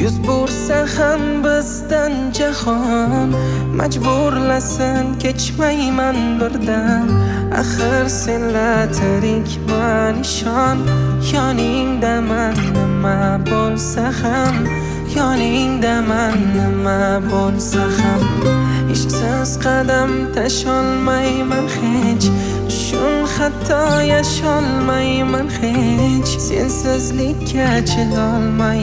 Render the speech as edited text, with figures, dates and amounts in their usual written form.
Yuz bursa ham bizdan jahon, majburlasin kechmayman birdan. Axir senlar tirikman ishon, yoningdaman nima bo'lsa ham, yoningdaman nima bo'lsa ham. Ishqsiz qadam tasholmayman hech, shun hatto yasholmayman hech, sensizlikka chidolmayman.